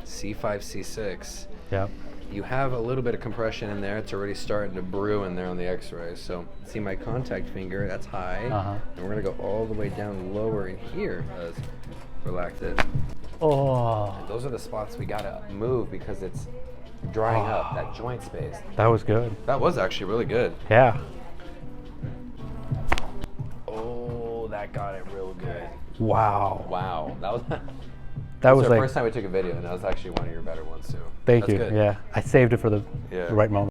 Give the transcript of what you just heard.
C5, C6. Yep. You have a little bit of compression in there. It's already starting to brew in there on the x-ray. So see my contact finger, that's high. And we're gonna go all the way down lower in here as relax it. Oh, And those are the spots we gotta move because it's drying up, that joint space. that was good. That was actually really good. Yeah. Oh, that got it real good. Wow. Wow, that was That was the like, first time we took a video, and that was actually one of your better ones too. thank That's you. good. Yeah. I saved it for the Yeah. right moment.